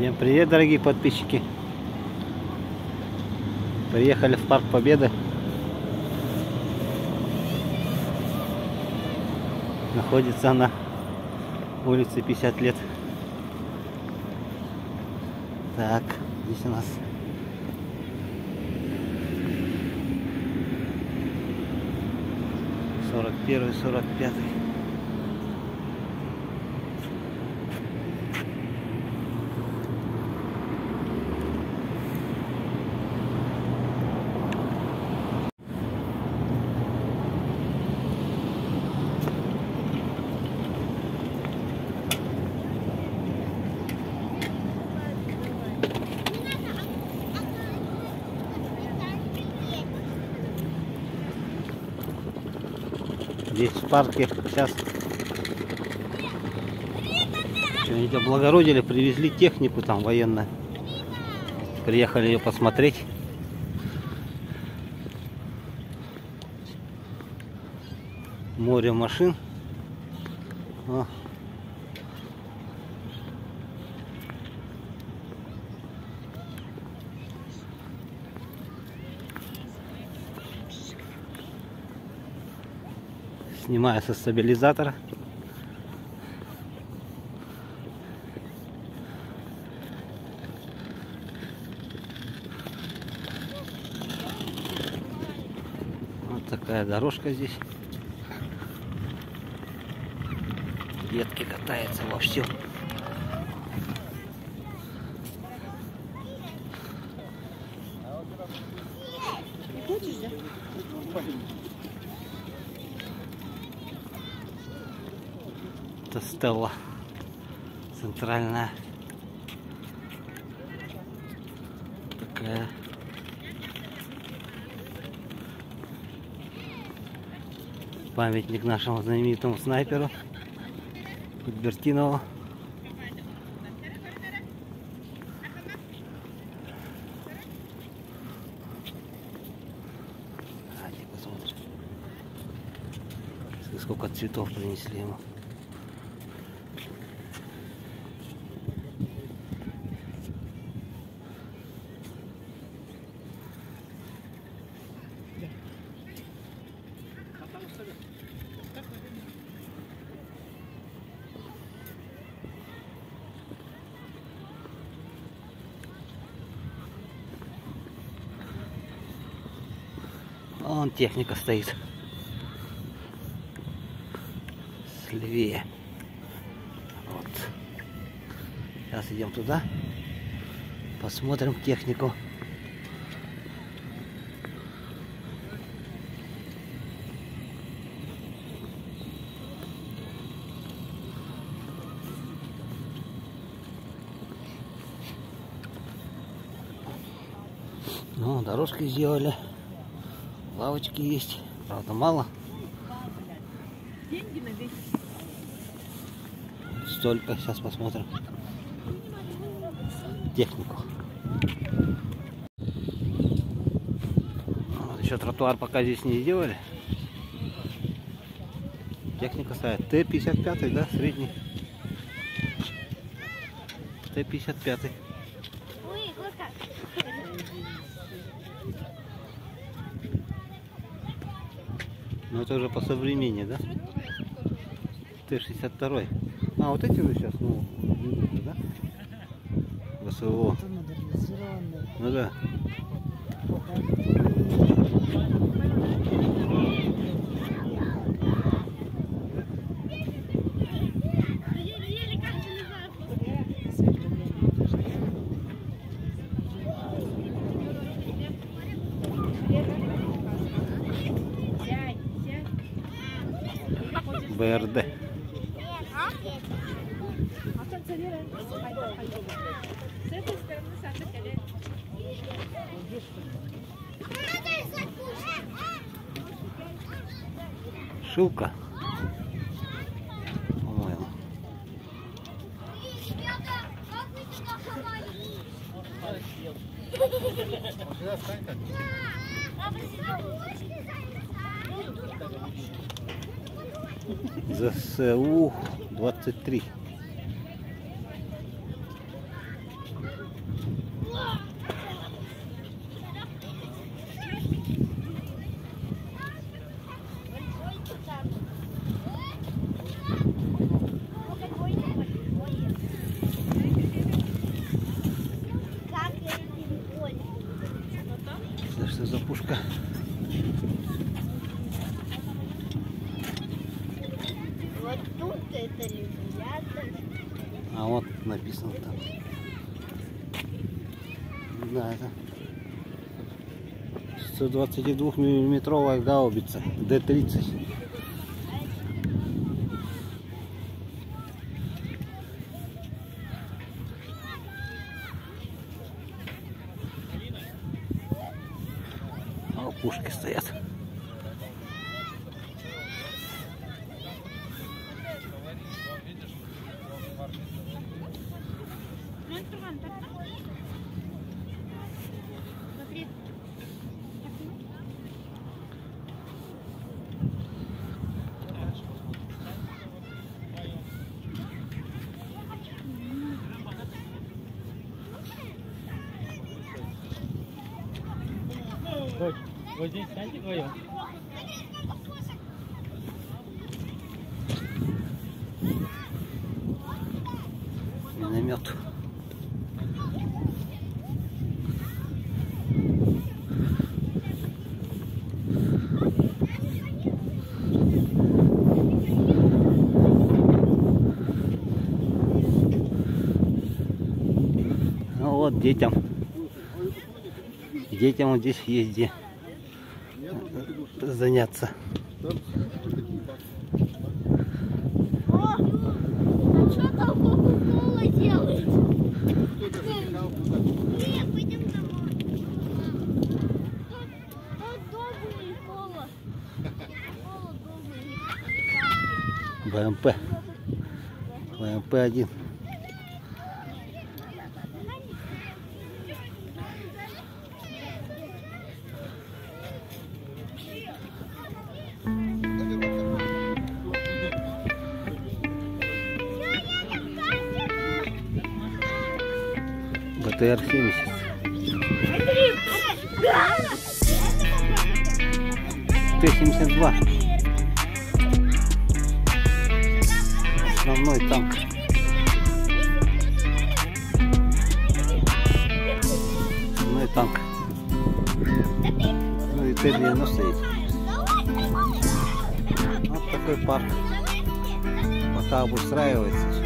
Всем привет, дорогие подписчики! Приехали в Парк Победы. Находится на улице 50 лет. Так, здесь у нас #41, #45. Здесь в парке сейчас что-нибудь облагородили, привезли технику там военную. Приехали ее посмотреть. Море машин. О. Снимаю со стабилизатора. Вот такая дорожка здесь. Детки катаются вовсю. Не хочешь, да? Это Стелла центральная. Такая. Памятник нашему знаменитому снайперу Кудбертинову. Посмотрим, сколько цветов принесли ему. Вон техника стоит. Слевее. Вот. Сейчас идем туда. Посмотрим технику. Ну, дорожки сделали. Лавочки есть, правда мало. Деньги на весь. Столько, сейчас посмотрим технику. Вот еще тротуар пока здесь не сделали. Техника стоит Т-55, да, средний. Т-55. Ну это уже по современнее, да? Т-62. А, вот эти уже сейчас, ну, да? ВСО. Ну да. БРД. Шилка. По-моему. ЗСУ-23. А вот написано там. Да, это 122-миллиметровая гаубица Д-30. А пушки стоят. Вот здесь сядьте вдвоем. Миномет. Ну вот детям вот здесь есть где заняться. О, а что там Кока-Кола делает? Нет, пойдем домой. Тут добрый кола. Кола добрый. БМП. БМП-1. БТР-70. 172. Основной танк. Основной танк. Ну и Т-90 есть. Вот такой парк. Пока обустраивается.